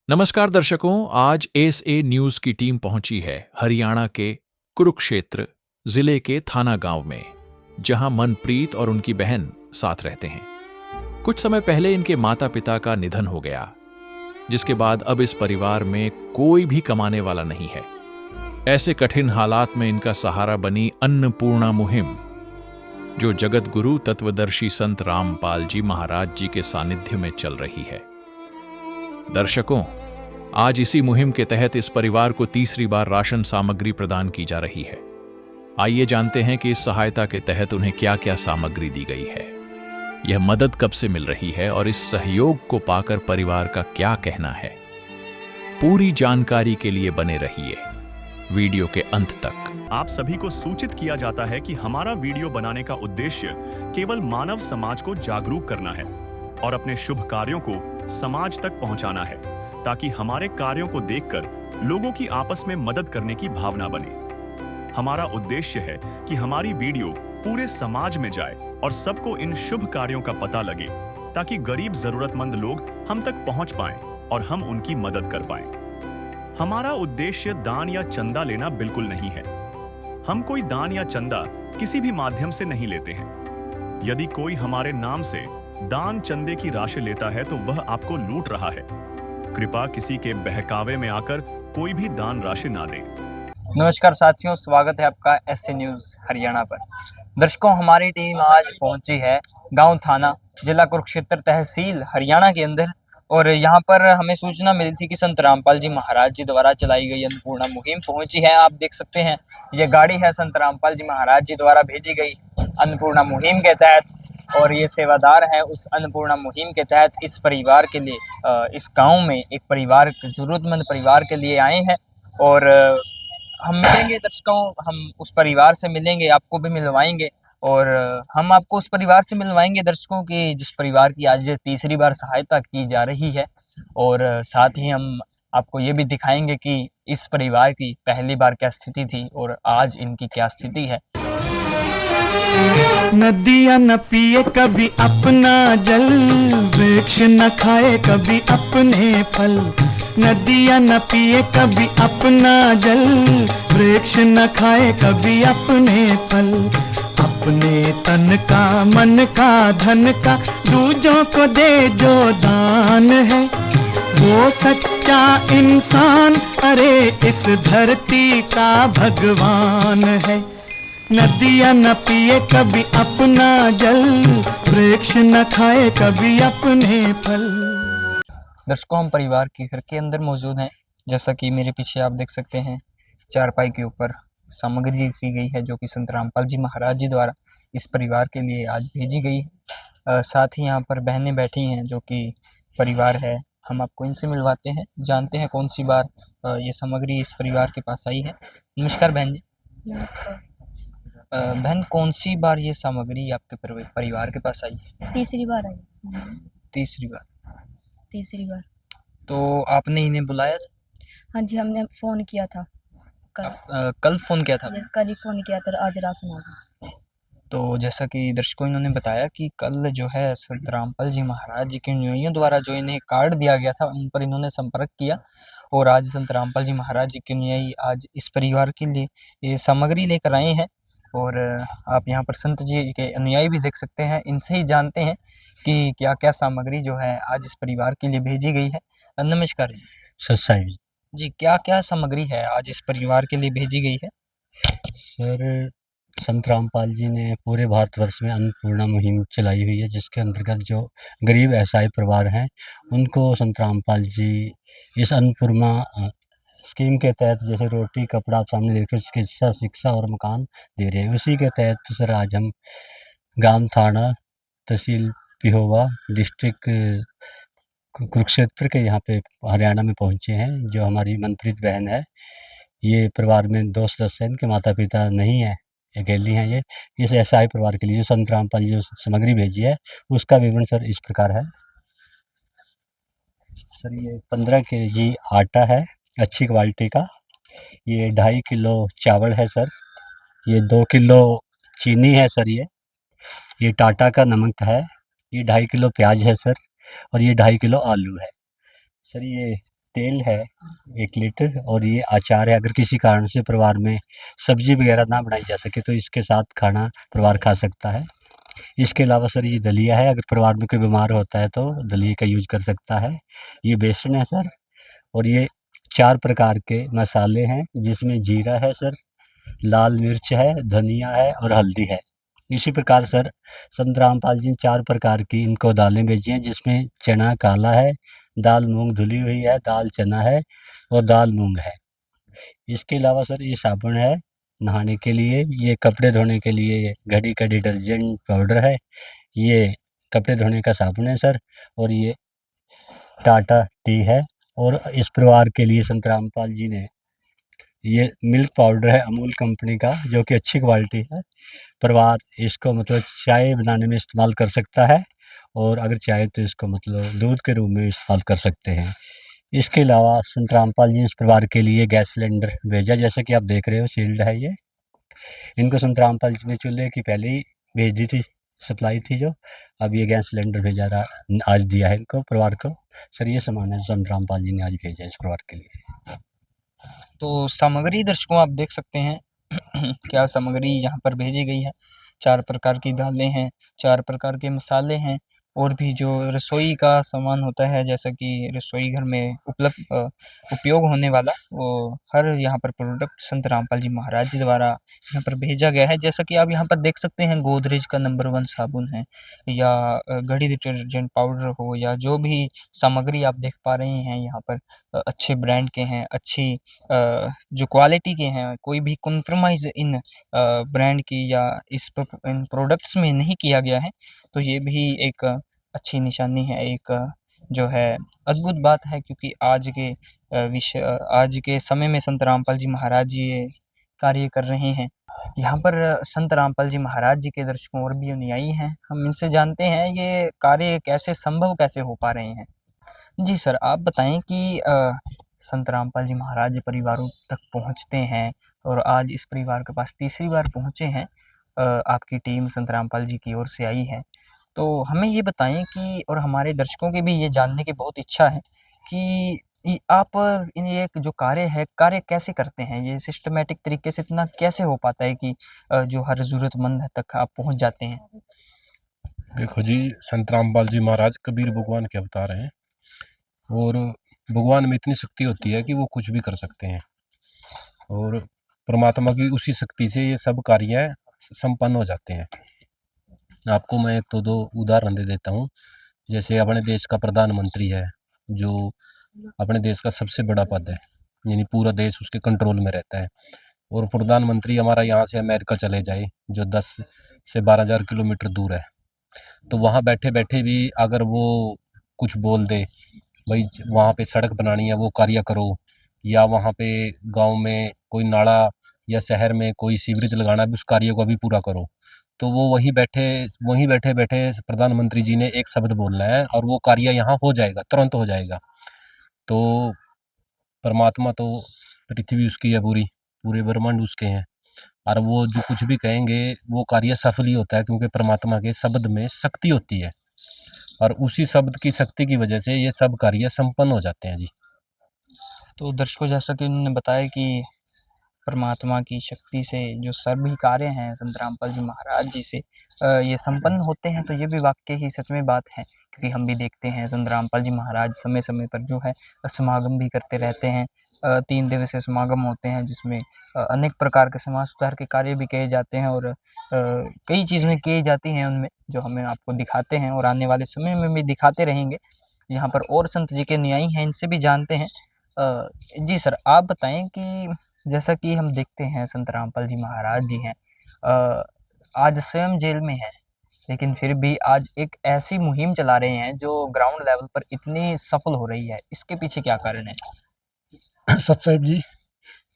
नमस्कार दर्शकों, आज एस ए न्यूज की टीम पहुंची है हरियाणा के कुरुक्षेत्र जिले के थाना गांव में, जहां मनप्रीत और उनकी बहन साथ रहते हैं। कुछ समय पहले इनके माता पिता का निधन हो गया, जिसके बाद अब इस परिवार में कोई भी कमाने वाला नहीं है। ऐसे कठिन हालात में इनका सहारा बनी अन्नपूर्णा मुहिम, जो जगत गुरु तत्वदर्शी संत रामपाल जी महाराज जी के सानिध्य में चल रही है। दर्शकों, आज इसी मुहिम के तहत इस परिवार को तीसरी बार राशन सामग्री प्रदान की जा रही है। आइए जानते हैं कि इस सहायता के तहत उन्हें क्या क्या सामग्री दी गई है, यह मदद कब से मिल रही है और इस सहयोग को पाकर परिवार का क्या कहना है। पूरी जानकारी के लिए बने रहिए वीडियो के अंत तक। आप सभी को सूचित किया जाता है कि हमारा वीडियो बनाने का उद्देश्य केवल मानव समाज को जागरूक करना है और अपने शुभ कार्यों को समाज तक पहुंचाना है, ताकि हमारे कार्यों को देखकर लोगों की आपस में मदद करने की भावना बने। हमारा उद्देश्य है कि हमारी वीडियो पूरे समाज में जाए और सबको इन शुभ कार्यों का पता लगे, ताकि गरीब जरूरतमंद लोग हम तक पहुंच पाएं और हम उनकी मदद कर पाएं। हमारा उद्देश्य दान या चंदा लेना बिल्कुल नहीं है। हम कोई दान या चंदा किसी भी माध्यम से नहीं लेते हैं। यदि कोई हमारे नाम से दान चंदे की राशि लेता है तो वह आपको लूट रहा है। कृपया किसी के बहकावे में आकर कोई भी दान राशि ना दें। नमस्कार साथियों, स्वागत है आपका एस ए न्यूज हरियाणा पर। दर्शकों, हमारी टीम आज पहुंची है गांव थाना, जिला कुरुक्षेत्र, तहसील हरियाणा के अंदर। और यहां पर हमें सूचना मिली थी कि संत रामपाल जी महाराज जी द्वारा चलाई गई अन्नपूर्णा मुहिम पहुंची है। आप देख सकते हैं, ये गाड़ी है संत रामपाल जी महाराज जी द्वारा भेजी गई अन्नपूर्णा मुहिम के तहत, और ये सेवादार हैं उस अन्नपूर्णा मुहिम के तहत इस परिवार के लिए, इस गांव में एक परिवार, जरूरतमंद परिवार के लिए आए हैं। और हम मिलेंगे दर्शकों, हम उस परिवार से मिलेंगे, आपको भी मिलवाएंगे। और हम आपको उस परिवार से मिलवाएंगे दर्शकों की जिस परिवार की आज तीसरी बार सहायता की जा रही है। और साथ ही हम आपको ये भी दिखाएंगे कि इस परिवार की पहली बार क्या स्थिति थी और आज इनकी क्या स्थिति है। नदियाँ न पिए कभी अपना जल, वृक्ष न खाए कभी अपने फल। नदियाँ न पिए कभी अपना जल, वृक्ष न खाए कभी अपने फल। अपने तन का, मन का, धन का दूजों को दे जो दान है, वो सच्चा इंसान, अरे इस धरती का भगवान है। नदियाँ न पिए कभी अपना जल, वृक्ष न खाए कभी अपने फल। दर्शकों, हम परिवार के घर के अंदर मौजूद हैं। जैसा कि मेरे पीछे आप देख सकते हैं, चारपाई के ऊपर सामग्री लिखी गई है, जो कि संत रामपाल जी महाराज जी द्वारा इस परिवार के लिए आज भेजी गई है। साथ ही यहाँ पर बहनें बैठी हैं, जो कि परिवार है। हम आपको इनसे मिलवाते हैं, जानते हैं कौन सी बार ये सामग्री इस परिवार के पास आई है। नमस्कार बहन जी। नमस्कार। बहन, कौन सी बार ये सामग्री आपके परिवार के पास आई? तीसरी बार आई। तीसरी बार। तीसरी बार। तो आपने इन्हें बुलाया था? हाँ जी, हमने फ़ोन किया था कल। कल फोन किया था? कल ही फ़ोन किया था, आज राशन आ गया। तो जैसा कि दर्शकों इन्होंने बताया कि कल जो है संत रामपाल जी महाराज जी के अनुयायियों द्वारा जो इन्हें कार्ड दिया गया था, उन पर इन्होंने संपर्क किया। और आज संत रामपाल जी महाराज जी के अनुयायी आज इस परिवार के लिए ये सामग्री लेकर आए हैं। और आप यहाँ पर संत जी के अनुयायी भी देख सकते हैं, इनसे ही जानते हैं कि क्या क्या सामग्री जो है आज इस परिवार के लिए भेजी गई है। नमस्कार जी। सत्साई जी, क्या क्या सामग्री है आज इस परिवार के लिए भेजी गई है? सर, संत रामपाल जी ने पूरे भारतवर्ष में अन्नपूर्णा मुहिम चलाई हुई है, जिसके अंतर्गत जो गरीब असहाय परिवार हैं उनको संत रामपाल जी इस अन्नपूर्णा स्कीम के तहत, जैसे रोटी, कपड़ा, आप सामने देखिए, चिकित्सा, शिक्षा और मकान दे रहे हैं। उसी के तहत सर आज हम गांव थाना, तहसील पिहोवा, डिस्ट्रिक्ट कुरुक्षेत्र के यहाँ पे हरियाणा में पहुँचे हैं। जो हमारी मनप्रीत बहन है, ये परिवार में 2 सदस्य हैं, इनके माता पिता नहीं है, अकेली हैं ये। इस असहाय परिवार के लिए जो संत रामपाल जी जो सामग्री भेजी है, उसका विवरण सर इस प्रकार है। सर, ये 15 kg आटा है अच्छी क्वालिटी का, ये 2.5 किलो चावल है सर, ये 2 किलो चीनी है सर, ये टाटा का नमक है, ये 2.5 किलो प्याज है सर, और ये 2.5 किलो आलू है सर। ये तेल है 1 लीटर, और ये अचार है। अगर किसी कारण से परिवार में सब्जी वगैरह ना बनाई जा सके तो इसके साथ खाना परिवार खा सकता है। इसके अलावा सर ये दलिया है, अगर परिवार में कोई बीमार होता है तो दलिए का यूज कर सकता है। ये बेसन है सर, और ये 4 प्रकार के मसाले हैं, जिसमें जीरा है सर, लाल मिर्च है, धनिया है और हल्दी है। इसी प्रकार सर संत रामपाल जी ने 4 प्रकार की इनको दालें भेजी हैं, जिसमें चना काला है, दाल मूंग धुली हुई है, दाल चना है और दाल मूंग है। इसके अलावा सर ये साबुन है नहाने के लिए, ये कपड़े धोने के लिए घड़ी का डिटर्जेंट पाउडर है, ये कपड़े धोने का साबुन है सर, और ये टाटा टी है। और इस परिवार के लिए संत रामपाल जी ने ये मिल्क पाउडर है अमूल कंपनी का, जो कि अच्छी क्वालिटी है। परिवार इसको मतलब चाय बनाने में इस्तेमाल कर सकता है, और अगर चाहे तो इसको मतलब दूध के रूप में इस्तेमाल कर सकते हैं। इसके अलावा संत रामपाल जी ने इस परिवार के लिए गैस सिलेंडर भेजा, जैसे कि आप देख रहे हो सील्ड है ये। इनको संत रामपाल जी ने चूल्हे की पहले ही भेज दी थी, सप्लाई थी जो, अब ये गैस सिलेंडर भेजा रहा, आज दिया है इनको परिवार को। सर ये सामान है संत रामपाल जी ने आज भेजा है इस परिवार के लिए। तो सामग्री दर्शकों आप देख सकते हैं क्या सामग्री यहाँ पर भेजी गई है। 4 प्रकार की दालें हैं, 4 प्रकार के मसाले हैं, और भी जो रसोई का सामान होता है, जैसा कि रसोई घर में उपयोग होने वाला, वो हर यहाँ पर प्रोडक्ट संत रामपाल जी महाराज जी द्वारा यहाँ पर भेजा गया है। जैसा कि आप यहाँ पर देख सकते हैं, गोदरेज का नंबर 1 साबुन है, या घड़ी डिटर्जेंट पाउडर हो, या जो भी सामग्री आप देख पा रहे हैं यहाँ पर अच्छे ब्रांड के हैं, अच्छी जो क्वालिटी के हैं, कोई भी कॉम्प्रोमाइज़ इन ब्रांड की या इन प्रोडक्ट्स में नहीं किया गया है। तो ये भी एक अच्छी निशानी है, एक जो है अद्भुत बात है, क्योंकि आज के समय में संत रामपाल जी महाराज जी ये कार्य कर रहे हैं। यहाँ पर संत रामपाल जी महाराज जी के दर्शकों और भी अनुयायी हैं, हम इनसे जानते हैं ये कार्य संभव कैसे हो पा रहे हैं। जी सर, आप बताएं कि संत रामपाल जी महाराज जी परिवारों तक पहुँचते हैं, और आज इस परिवार के पास तीसरी बार पहुँचे हैं, आपकी टीम संत रामपाल जी की ओर से आई है। तो हमें ये बताएं कि, और हमारे दर्शकों की भी ये जानने की बहुत इच्छा है कि आप ये जो कार्य कैसे करते हैं? ये सिस्टमैटिक तरीके से इतना कैसे हो पाता है कि जो हर ज़रूरतमंद तक आप पहुँच जाते हैं? देखो जी, संत रामपाल जी महाराज कबीर भगवान के अवतार हैं, और भगवान में इतनी शक्ति होती है कि वो कुछ भी कर सकते हैं, और परमात्मा की उसी शक्ति से ये सब कार्य संपन्न हो जाते हैं। आपको मैं 1-2 उदाहरण दे देता हूँ। जैसे अपने देश का प्रधानमंत्री है, जो अपने देश का सबसे बड़ा पद है, यानी पूरा देश उसके कंट्रोल में रहता है, और प्रधानमंत्री हमारा यहाँ से अमेरिका चले जाए, जो 10 से 12,000 किलोमीटर दूर है, तो वहाँ बैठे बैठे भी अगर वो कुछ बोल दे, भाई वहाँ पे सड़क बनानी है वो कार्य करो, या वहाँ पे गांव में कोई नाला या शहर में कोई सीवरेज लगाना है, उस कार्य को भी पूरा करो, तो वो वहीं बैठे बैठे प्रधानमंत्री जी ने एक शब्द बोलना है और वो कार्य यहाँ हो जाएगा, तुरंत हो जाएगा। तो परमात्मा तो पृथ्वी उसकी है, पूरे ब्रह्मांड उसके हैं, और वो जो कुछ भी कहेंगे वो कार्य सफल ही होता है, क्योंकि परमात्मा के शब्द में शक्ति होती है, और उसी शब्द की शक्ति की वजह से ये सब कार्य संपन्न हो जाते हैं जी। तो दर्शकों, जैसा कि उन्होंने बताया कि परमात्मा की शक्ति से जो सभी कार्य हैं संत रामपाल जी महाराज जी से ये संपन्न होते हैं, तो ये भी वाकई ही सच में बात है, क्योंकि हम भी देखते हैं संत रामपाल जी महाराज समय समय पर जो है समागम भी करते रहते हैं। 3 दिवसीय समागम होते हैं, जिसमें अनेक प्रकार के समाज सुधार के कार्य भी किए जाते हैं, और कई चीज़ें की जाती हैं उनमें, जो हमें आपको दिखाते हैं और आने वाले समय में भी दिखाते रहेंगे। यहाँ पर और संत जी के अनुयायी हैं, इनसे भी जानते हैं। जी सर, आप बताएं कि जैसा कि हम देखते हैं संत रामपाल जी महाराज जी हैं, आज स्वयं जेल में हैं, लेकिन फिर भी आज एक ऐसी मुहिम चला रहे हैं जो ग्राउंड लेवल पर इतनी सफल हो रही है, इसके पीछे क्या कारण है? सत साहिब जी,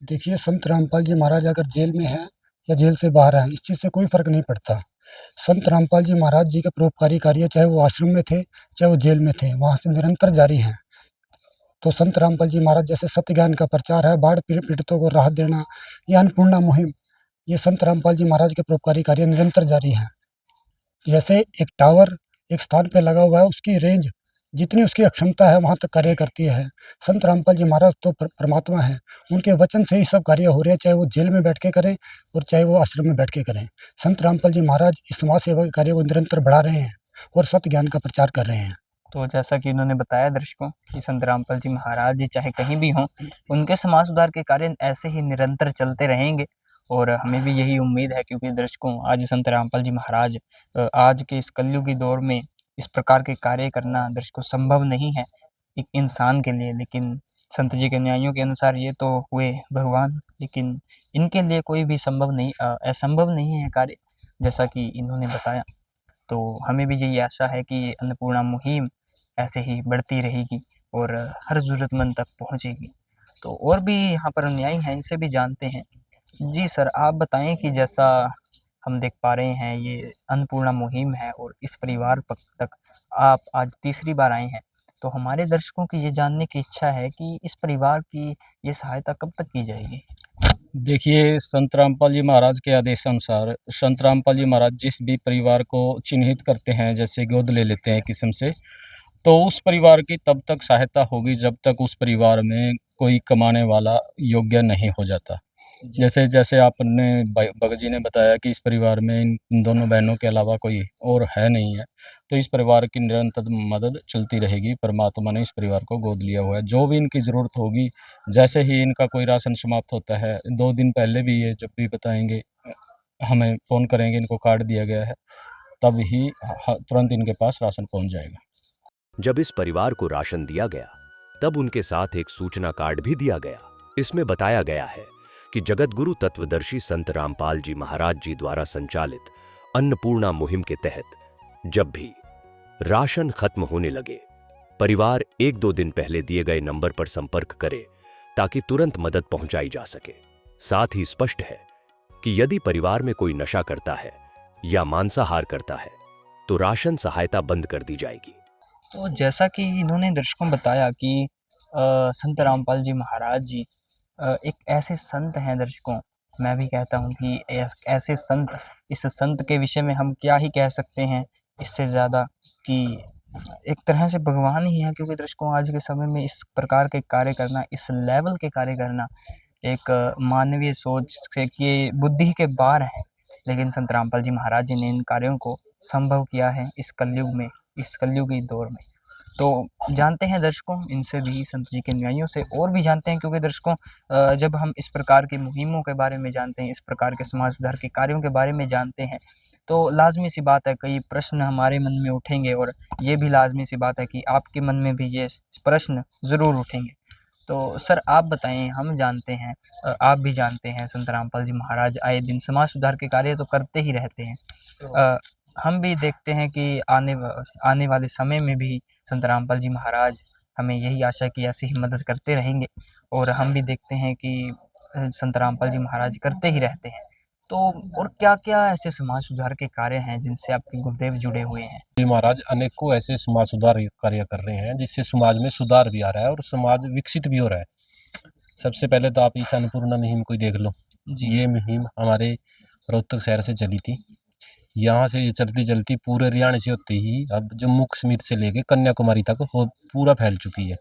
देखिए संत रामपाल जी महाराज अगर जेल में हैं या जेल से बाहर हैं, इस चीज़ से कोई फ़र्क नहीं पड़ता। संत रामपाल जी महाराज जी के परोपकारी कार्य, चाहे वो आश्रम में थे, चाहे वो जेल में थे, वहाँ से निरंतर जारी हैं। तो संत रामपाल जी महाराज जैसे सत्य ज्ञान का प्रचार है, बाढ़ पीड़ितों को राहत देना, या अन्नपूर्णा मुहिम, ये संत रामपाल जी महाराज के परोपकारी कार्य निरंतर जारी हैं। जैसे एक टावर एक स्थान पर लगा हुआ है, उसकी रेंज जितनी उसकी अक्षमता है वहाँ तक कार्य करती है। संत रामपाल जी महाराज तो परमात्मा है, उनके वचन से ही सब कार्य हो रहे हैं, चाहे वो जेल में बैठ के करें और चाहे वो आश्रम में बैठ के करें। संत रामपाल जी महाराज इस समाज सेवा के कार्य को निरंतर बढ़ा रहे हैं और सत्य ज्ञान का प्रचार कर रहे हैं। तो जैसा कि उन्होंने बताया दर्शकों कि संत रामपाल जी महाराज जी चाहे कहीं भी हों, उनके समाज सुधार के कार्य ऐसे ही निरंतर चलते रहेंगे और हमें भी यही उम्मीद है, क्योंकि दर्शकों आज संत रामपाल जी महाराज आज के इस कलयुगी दौर में इस प्रकार के कार्य करना दर्शकों संभव नहीं है एक इंसान के लिए, लेकिन संत जी के न्यायों के अनुसार ये तो हुए भगवान, लेकिन इनके लिए कोई भी संभव नहीं असंभव नहीं है कार्य, जैसा कि इन्होंने बताया। तो हमें भी यही आशा है कि ये अन्नपूर्णा मुहिम ऐसे ही बढ़ती रहेगी और हर ज़रूरतमंद तक पहुँचेगी। तो और भी यहाँ पर न्यायी हैं, इनसे भी जानते हैं। जी सर, आप बताएं कि जैसा हम देख पा रहे हैं ये अन्नपूर्णा मुहिम है और इस परिवार तक आप आज तीसरी बार आए हैं, तो हमारे दर्शकों की ये जानने की इच्छा है कि इस परिवार की ये सहायता कब तक की जाएगी? देखिए, संत रामपाल जी महाराज के आदेशानुसार संत रामपाल जी महाराज जिस भी परिवार को चिन्हित करते हैं, जैसे गोद ले लेते हैं किस्म से, तो उस परिवार की तब तक सहायता होगी जब तक उस परिवार में कोई कमाने वाला योग्य नहीं हो जाता। जैसे जैसे आपने भगत जी ने बताया कि इस परिवार में इन दोनों बहनों के अलावा कोई और है नहीं है, तो इस परिवार की निरंतर मदद चलती रहेगी। परमात्मा ने इस परिवार को गोद लिया हुआ है। जो भी इनकी ज़रूरत होगी, जैसे ही इनका कोई राशन समाप्त होता है, 2 दिन पहले भी ये जब भी बताएंगे हमें फ़ोन करेंगे, इनको कार्ड दिया गया है, तब ही तुरंत इनके पास राशन पहुँच जाएगा। जब इस परिवार को राशन दिया गया, तब उनके साथ एक सूचना कार्ड भी दिया गया। इसमें बताया गया है कि जगत गुरु तत्वदर्शी संत रामपाल जी महाराज जी द्वारा संचालित अन्नपूर्णा मुहिम के तहत जब भी राशन खत्म होने लगे, परिवार 1-2 दिन पहले दिए गए नंबर पर संपर्क करे ताकि तुरंत मदद पहुंचाई जा सके। साथ ही स्पष्ट है कि यदि परिवार में कोई नशा करता है या मांसाहार करता है तो राशन सहायता बंद कर दी जाएगी। तो जैसा कि इन्होंने दर्शकों बताया कि संत रामपाल जी महाराज जी एक ऐसे संत हैं दर्शकों, मैं भी कहता हूँ कि ऐसे संत, इस संत के विषय में हम क्या ही कह सकते हैं इससे ज़्यादा कि एक तरह से भगवान ही हैं, क्योंकि दर्शकों आज के समय में इस प्रकार के कार्य करना, इस लेवल के कार्य करना एक मानवीय सोच से कि बुद्धि के बाहर है, लेकिन संत रामपाल जी महाराज जी ने इन कार्यों को संभव किया है इस कलयुग में, इस कलयुगी दौर में। तो जानते हैं दर्शकों इनसे भी, संत जी के न्यायों से और भी जानते हैं, क्योंकि दर्शकों जब हम इस प्रकार की मुहिमों के बारे में जानते हैं, इस प्रकार के समाज सुधार के कार्यों के बारे में जानते हैं, तो लाजमी सी बात है कई प्रश्न हमारे मन में उठेंगे और ये भी लाजमी सी बात है कि आपके मन में भी ये प्रश्न ज़रूर उठेंगे। तो सर आप बताएं, हम जानते हैं, आप भी जानते हैं संत रामपाल जी महाराज आए दिन समाज सुधार के कार्य तो करते ही रहते हैं। हम भी देखते हैं कि आने वाले समय में भी संत रामपाल जी महाराज, हमें यही आशा कि ऐसी ही मदद करते रहेंगे और हम भी देखते हैं कि संत रामपाल जी महाराज करते ही रहते हैं। तो और क्या-क्या ऐसे समाज सुधार के कार्य हैं जिनसे आपके गुरुदेव जुड़े हुए हैं? जी महाराज अनेकों ऐसे समाज सुधार कार्य कर रहे हैं जिससे समाज में सुधार भी आ रहा है और समाज विकसित भी हो रहा है। सबसे पहले तो आप इस अन्नपूर्णा मुहिम को ही देख लो। ये मुहिम हमारे रोहतक शहर से चली थी। यहाँ से ये चलती पूरे हरियाणा से होते ही अब जम्मू कश्मीर से लेके कन्याकुमारी तक पूरा फैल चुकी है,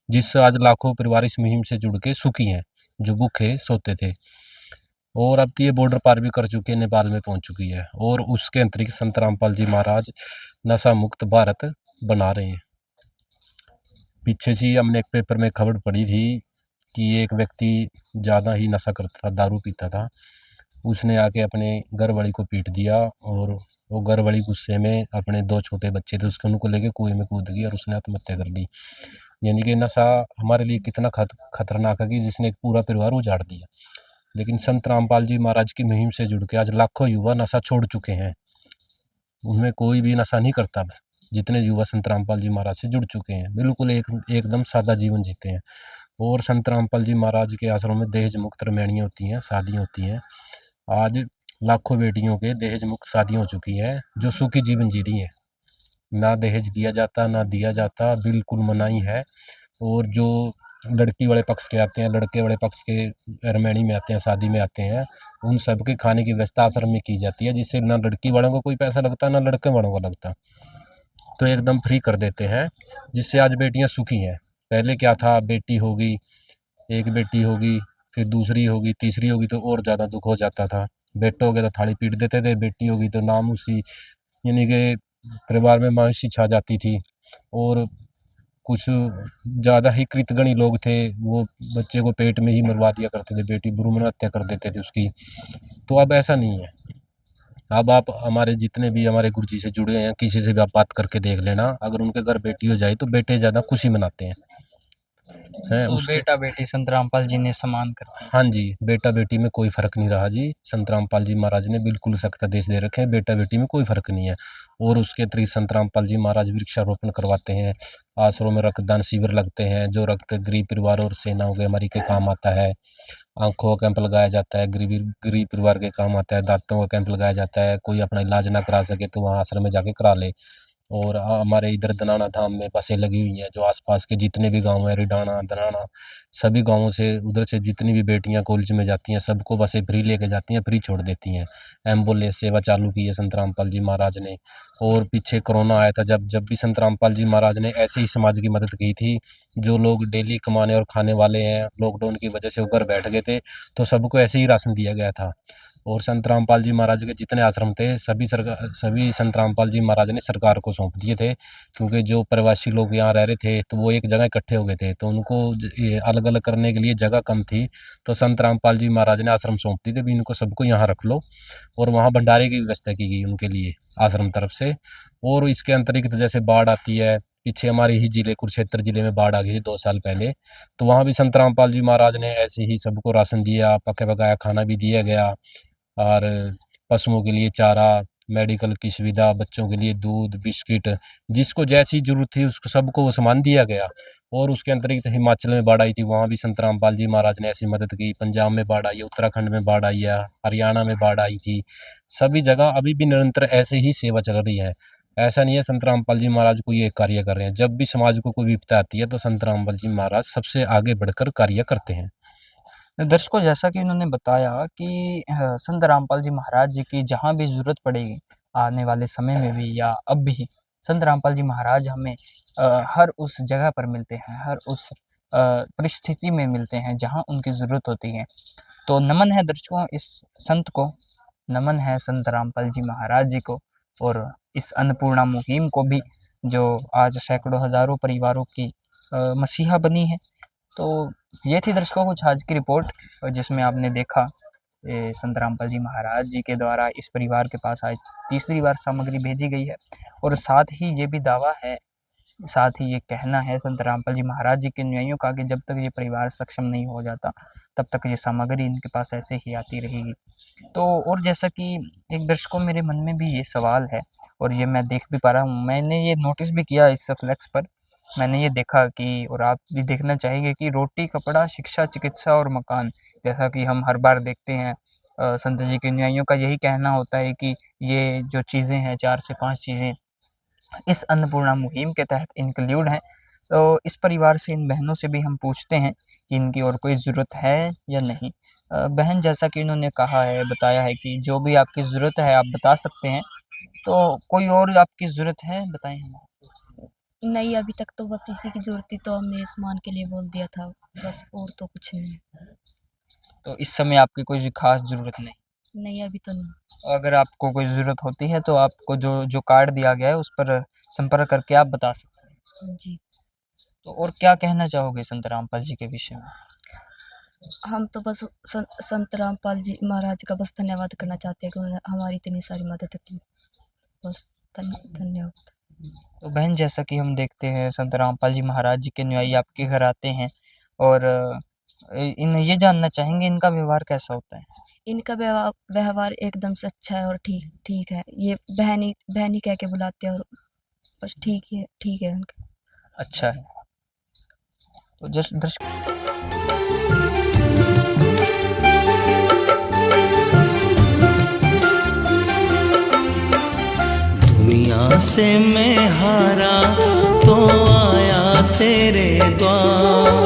जिससे आज लाखों परिवार इस मुहिम से जुड़ के सुखी हैं, जो भूखे सोते थे। और अब तो ये बॉर्डर पार भी कर चुकी है, नेपाल में पहुंच चुकी है। और उसके अंतरिक्ष संत रामपाल जी महाराज नशा मुक्त भारत बना रहे हैं। पीछे से हमने एक पेपर में खबर पढ़ी थी कि एक व्यक्ति ज़्यादा ही नशा करता था, दारू पीता था। उसने आके अपने घरवाली को पीट दिया और वो घरवाली गुस्से में अपने 2 छोटे बच्चे थे उसको उनको लेके कुएं में कूद गई और उसने आत्महत्या कर ली। यानी कि नशा हमारे लिए कितना खतरनाक है कि जिसने एक पूरा परिवार उजाड़ दिया। लेकिन संत रामपाल जी महाराज की मुहिम से जुड़ के आज लाखों युवा नशा छोड़ चुके हैं। उनमें कोई भी नशा नहीं करता। जितने युवा संत रामपाल जी महाराज से जुड़ चुके हैं बिल्कुल एकदम सादा जीवन जीते हैं। और संत रामपाल जी महाराज के आश्रम में दहेज मुक्त रमैनियाँ होती हैं, शादियाँ होती हैं। आज लाखों बेटियों के दहेज मुक्त शादियाँ हो चुकी हैं जो सुखी जीवन जी रही हैं। ना दहेज दिया जाता ना दिया जाता, बिल्कुल मनाही है। और जो लड़की वाले पक्ष के आते हैं, लड़के वाले पक्ष के रमैनी में आते हैं, शादी में आते हैं, उन सब के खाने की व्यवस्था आश्रम में की जाती है, जिससे ना लड़की वालों को कोई पैसा लगता ना लड़के वालों को लगता। तो एकदम फ्री कर देते हैं, जिससे आज बेटियां सुखी हैं। पहले क्या था, बेटी होगी, एक बेटी होगी, फिर दूसरी होगी, तीसरी होगी तो और ज़्यादा दुख हो जाता था। बेटे हो गए तो थाली पीट देते थे, बेटी होगी तो नामूसी, यानी कि परिवार में मायूसी छा जाती थी। और कुछ ज़्यादा ही कृतघ्नी लोग थे, वो बच्चे को पेट में ही मरवा दिया करते थे, बेटी भ्रूण हत्या कर देते थे उसकी। तो अब ऐसा नहीं है। अब आप हमारे जितने भी हमारे गुरुजी से जुड़े हैं, किसी से भी आप बात करके देख लेना, अगर उनके घर बेटी हो जाए तो बेटे ज़्यादा खुशी मनाते हैं। तो बेटा बेटी संत रामपाल जी ने समान कर दिया। हाँ जी, बेटा बेटी में कोई फर्क नहीं रहा जी। संत रामपाल जी महाराज ने बिल्कुल सख्त आदेश दे रखे हैं, बेटा बेटी में कोई फर्क नहीं है। और उसके अतिरिक्त संत रामपाल जी महाराज वृक्षारोपण करवाते हैं, आश्रमों में रक्तदान शिविर लगते हैं, जो रक्त गरीब परिवार और सेनाओं के हमारी के काम आता है। आंखों का कैंप लगाया जाता है, गरीब परिवार के काम आता है। दांतों का कैंप लगाया जाता है, कोई अपना इलाज ना करा सके तो वहाँ आश्रम में जाके करा ले। और हमारे इधर दनाना धाम में बसें लगी हुई हैं, जो आसपास के जितने भी गांव हैं, रिडाना, दनाना, सभी गांवों से उधर से जितनी भी बेटियां कॉलेज में जाती हैं, सबको बसें फ्री लेके जाती हैं, फ्री छोड़ देती हैं। एम्बुलेंस सेवा चालू की है संत रामपाल जी महाराज ने। और पीछे कोरोना आया था, जब भी संत रामपाल जी महाराज ने ऐसे ही समाज की मदद की थी। जो लोग डेली कमाने और खाने वाले हैं, लॉकडाउन की वजह से वो घर बैठ गए थे, तो सबको ऐसे ही राशन दिया गया था। और संत रामपाल जी महाराज के जितने आश्रम थे, सभी संत रामपाल जी महाराज ने सरकार को सौंप दिए थे, क्योंकि जो प्रवासी लोग यहाँ रह रहे थे तो वो एक जगह इकट्ठे हो गए थे, तो उनको अलग अलग करने के लिए जगह कम थी। तो संत रामपाल जी महाराज ने आश्रम सौंप दिए थे भी इनको सबको यहाँ रख लो, और वहाँ भंडारे की व्यवस्था की गई उनके लिए आश्रम तरफ से। और इसके अतिरिक्त जैसे बाढ़ आती है, पीछे हमारे ही जिले कुरुक्षेत्र जिले में बाढ़ आ गई थी 2 साल पहले, तो वहाँ भी संत रामपाल जी महाराज ने ऐसे ही सबको राशन दिया, पका पकाया खाना भी दिया गया, और पशुओं के लिए चारा, मेडिकल की सुविधा, बच्चों के लिए दूध, बिस्किट, जिसको जैसी जरूरत थी उसको सबको वो सामान दिया गया। और उसके अतिरिक्त हिमाचल में बाढ़ आई थी, वहाँ भी संत रामपाल जी महाराज ने ऐसी मदद की। पंजाब में बाढ़ आई है, उत्तराखंड में बाढ़ आई है, हरियाणा में बाढ़ आई थी। सभी जगह अभी भी निरंतर ऐसे ही सेवा चल रही है। ऐसा नहीं है संत रामपाल जी महाराज कोई एक कार्य कर रहे हैं। जब भी समाज को कोई विपदा आती है तो संत रामपाल जी महाराज सबसे आगे बढ़कर कार्य करते हैं। दर्शकों, जैसा कि उन्होंने बताया कि संत रामपाल जी महाराज जी की जहाँ भी ज़रूरत पड़ेगी आने वाले समय में भी या अब भी, संत रामपाल जी महाराज हमें हर उस जगह पर मिलते हैं, हर उस परिस्थिति में मिलते हैं जहाँ उनकी ज़रूरत होती है। तो नमन है दर्शकों इस संत को, नमन है संत रामपाल जी महाराज जी को, और इस अन्नपूर्णा मुहिम को भी, जो आज सैकड़ों हज़ारों परिवारों की मसीहा बनी है। तो ये थी दर्शकों कुछ आज की रिपोर्ट, जिसमें आपने देखा संत रामपाल जी महाराज जी के द्वारा इस परिवार के पास आज तीसरी बार सामग्री भेजी गई है। और साथ ही ये भी दावा है, साथ ही ये कहना है संत रामपाल जी महाराज जी के अनुयायियों का कि जब तक ये परिवार सक्षम नहीं हो जाता तब तक ये सामग्री इनके पास ऐसे ही आती रहेगी। तो और जैसा कि एक दर्शकों मेरे मन में भी ये सवाल है, और ये मैं देख भी पा रहा हूँ, मैंने ये नोटिस भी किया इस फ्लेक्स पर, मैंने ये देखा कि, और आप भी देखना चाहेंगे कि रोटी, कपड़ा, शिक्षा, चिकित्सा और मकान, जैसा कि हम हर बार देखते हैं संत जी के अनुयायियों का यही कहना होता है कि ये जो चीज़ें हैं, 4 से 5 चीज़ें इस अन्नपूर्णा मुहिम के तहत इंक्लूड हैं। तो इस परिवार से, इन बहनों से भी हम पूछते हैं कि इनकी और कोई ज़रूरत है या नहीं। बहन, जैसा कि इन्होंने कहा है, बताया है कि जो भी आपकी ज़रूरत है आप बता सकते हैं, तो कोई और आपकी ज़रूरत है बताएं हमें। नहीं, अभी तक तो बस इसी की ज़रूरत थी, तो हमने सामान के लिए बोल दिया था बस, और तो कुछ नहीं। तो इस समय आपकी कोई खास ज़रूरत नहीं? नहीं, अभी तो नहीं। अगर आपको कोई ज़रूरत होती है तो आपको जो कार्ड दिया गया है उस पर संपर्क करके आप बता सकते हैं। जी। तो और क्या कहना चाहोगे संत रामपाल जी के विषय में? हम तो बस संत रामपाल जी महाराज का बस धन्यवाद करना चाहते हैं कि उन्होंने हमारी इतनी सारी मदद की। बस धन्यवाद। तो बहन, जैसा कि हम देखते हैं संत रामपाल जी महाराज जी के अनुयायी आपके घर आते हैं, और ये जानना चाहेंगे इनका व्यवहार कैसा होता है? इनका व्यवहार एकदम से अच्छा है और ठीक है। ये बहनी कह के बुलाते हैं, और बस ठीक है उनका। अच्छा है। तो जस्ट दर्शक, दुनिया से मैं हारा तो आया तेरे द्वार,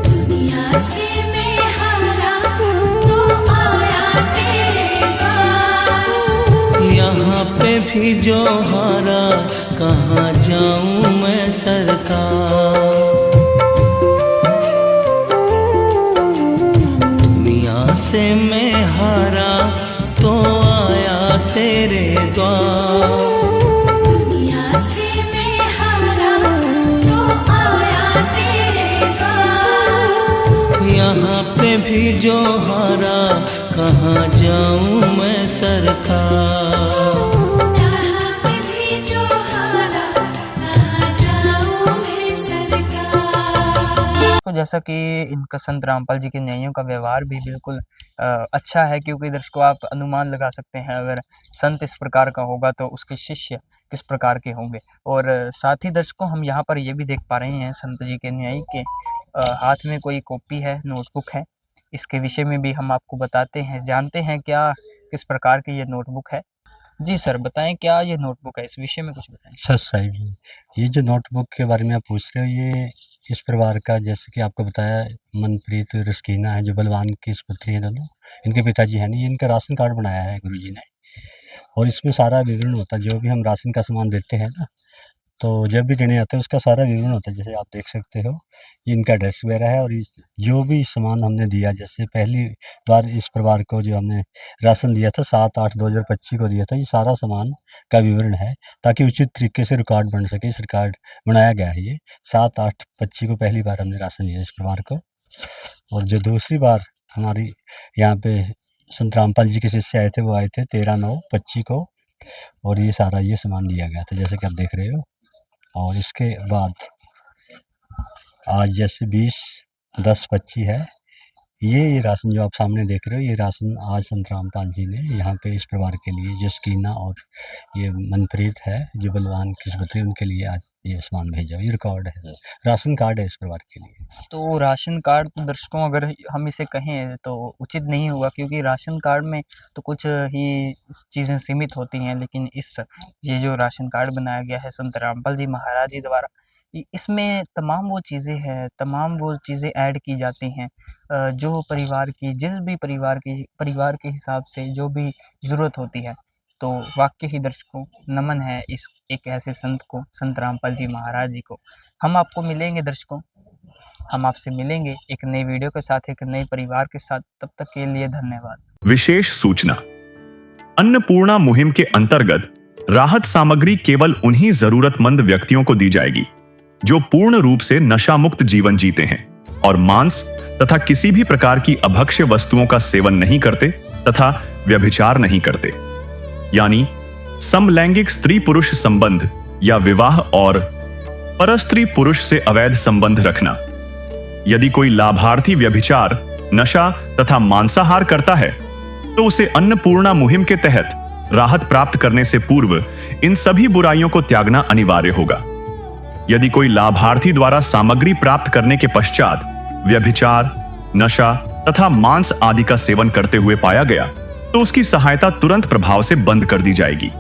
दुनिया से मैं हारा तो आया तेरे द्वार, यहाँ पे भी जो हारा कहाँ जाऊं मैं सरकार। दुनिया से मैं हारा तो आया तेरे द्वार। दुनिया से मैं हारा तो आया तेरे द्वार। यहाँ पे भी जो हारा कहाँ जाऊं मैं सरकार। यहाँ पे भी जो हारा कहाँ जाऊं मैं सरकार। तो जैसा कि इनका संत रामपाल जी के न्यायियों का व्यवहार भी बिल्कुल अच्छा है, क्योंकि दर्शकों आप अनुमान लगा सकते हैं अगर संत इस प्रकार का होगा तो उसके शिष्य किस प्रकार के होंगे। और साथ ही दर्शकों हम यहाँ पर ये भी देख पा रहे हैं संत जी के न्यायी के हाथ में कोई कॉपी है, नोटबुक है। इसके विषय में भी हम आपको बताते हैं, जानते हैं क्या किस प्रकार की ये नोटबुक है। जी सर बताएं क्या ये नोटबुक है, इस विषय में कुछ बताएं। सच साहिब जी, ये जो नोटबुक के बारे में आप पूछ रहे हो, ये इस परिवार का, जैसे कि आपको बताया, मनप्रीत रस्कीना है जो बलवान की पुत्री है दोनों, इनके पिताजी हैं नहीं, इनका राशन कार्ड बनाया है गुरुजी ने। और इसमें सारा विवरण होता है, जो भी हम राशन का सामान देते हैं ना, तो जब भी देने आते हैं उसका सारा विवरण होता है। जैसे आप देख सकते हो ये इनका एड्रेस वगैरह है, और जो भी सामान हमने दिया, जैसे पहली बार इस परिवार को जो हमने राशन दिया था 7/8/2025 को दिया था, ये सारा सामान का विवरण है, ताकि उचित तरीके से रिकॉर्ड बन सके। इस रिकॉर्ड बनाया गया है ये 7/8/25 को पहली बार हमने राशन दिया इस परिवार को। और जो दूसरी बार हमारी यहाँ पे संत रामपाल जी के शिष्य आए थे, वो आए थे 13/9/25 को, और ये सारा ये सामान दिया गया था जैसे कि आप देख रहे हो। और इसके बाद आज जैसे 20/10/25 है, ये राशन जो आप सामने देख रहे हो, ये राशन आज संत रामपाल जी ने यहाँ पे इस परिवार के लिए, जो स्कीना और ये मनप्रीत है जो बलवान की पुत्री, उनके लिए आज ये सामान भेजा। ये रिकॉर्ड है, राशन कार्ड है इस परिवार के लिए। तो राशन कार्ड तो दर्शकों अगर हम इसे कहें तो उचित नहीं होगा, क्योंकि राशन कार्ड में तो कुछ ही चीज़ें सीमित होती हैं, लेकिन ये जो राशन कार्ड बनाया गया है संत रामपाल जी महाराज जी द्वारा, इसमें तमाम वो चीज़ें ऐड की जाती हैं जो परिवार की, जिस भी परिवार के हिसाब से जो भी ज़रूरत होती है। तो वाकई ही दर्शकों नमन है इस एक ऐसे संत को, संत रामपाल जी महाराज जी को। हम आपको मिलेंगे दर्शकों, हम आपसे मिलेंगे एक नई वीडियो के साथ, एक नए परिवार के साथ। तब तक के लिए धन्यवाद। विशेष सूचना, अन्नपूर्णा मुहिम के अंतर्गत राहत सामग्री केवल उन्हीं जरूरतमंद व्यक्तियों को दी जाएगी जो पूर्ण रूप से नशा मुक्त जीवन जीते हैं और मांस तथा किसी भी प्रकार की अभक्ष्य वस्तुओं का सेवन नहीं करते तथा व्यभिचार नहीं करते, यानी समलैंगिक स्त्री पुरुष संबंध या विवाह और परस्त्री पुरुष से अवैध संबंध रखना। यदि कोई लाभार्थी व्यभिचार, नशा तथा मांसाहार करता है तो उसे अन्नपूर्णा मुहिम के तहत राहत प्राप्त करने से पूर्व इन सभी बुराइयों को त्यागना अनिवार्य होगा। यदि कोई लाभार्थी द्वारा सामग्री प्राप्त करने के पश्चात व्यभिचार, नशा तथा मांस आदि का सेवन करते हुए पाया गया तो उसकी सहायता तुरंत प्रभाव से बंद कर दी जाएगी।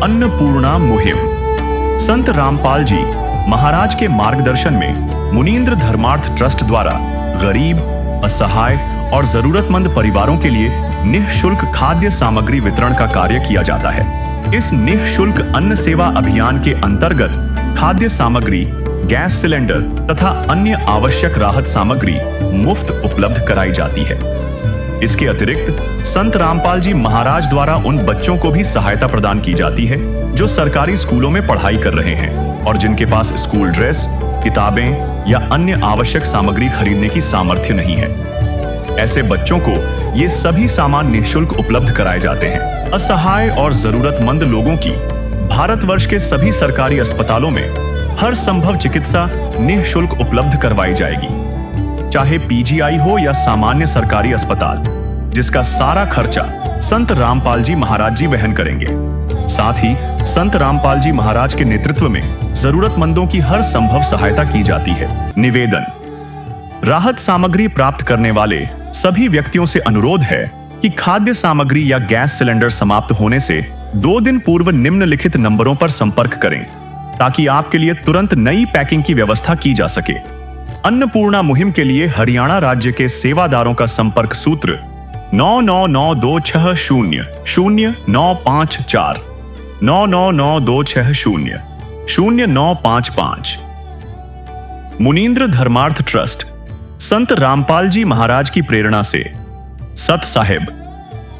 अन्नपूर्णा मुहिम संत रामपाल जी महाराज के मार्गदर्शन में मुनीन्द्र धर्मार्थ ट्रस्ट द्वारा गरीब, असहाय और जरूरतमंद परिवारों के लिए निःशुल्क खाद्य सामग्री वितरण का कार्य किया जाता है। इस निःशुल्क अन्न सेवा अभियान के अंतर्गत खाद्य सामग्री, गैस सिलेंडर तथा अन्य आवश्यक राहत सामग्री मुफ्त उपलब्ध कराई जाती है। इसके अतिरिक्त संत रामपाल जी महाराज द्वारा उन बच्चों को भी सहायता प्रदान की जाती है जो सरकारी स्कूलों में पढ़ाई कर रहे हैं और जिनके पास स्कूल ड्रेस, किताबें या अन्य आवश्यक सामग्री खरीदने की सामर्थ्य नहीं है। ऐसे बच्चों को ये सभी सामान निःशुल्क उपलब्ध कराए जाते हैं। असहाय और जरूरतमंद लोगों की भारतवर्ष के सभी सरकारी अस्पतालों में हर संभव चिकित्सा निःशुल्क उपलब्ध करवाई जाएगी, चाहे पीजीआई हो या सामान्य सरकारी अस्पताल, जिसका सारा खर्चा संत रामपाल जी महाराज जी वहन करेंगे। साथ ही संत रामपाल जी महाराज के नेतृत्व में जरूरतमंदों की हर संभव सहायता की जाती है। निवेदन, राहत सामग्री प्राप्त करने वाले सभी व्यक्तियों से अनुरोध है कि खाद्य सामग्री या गैस सिलेंडर समाप्त होने से 2 दिन पूर्व निम्नलिखित नंबरों पर संपर्क करें ताकि आपके लिए तुरंत नई पैकिंग की व्यवस्था की जा सके। अन्नपूर्णा मुहिम के लिए हरियाणा राज्य के सेवादारों का संपर्क सूत्र 9992600954 999260 0955। मुनींद्र धर्मार्थ ट्रस्ट संत रामपाल जी महाराज की प्रेरणा से सत साहिब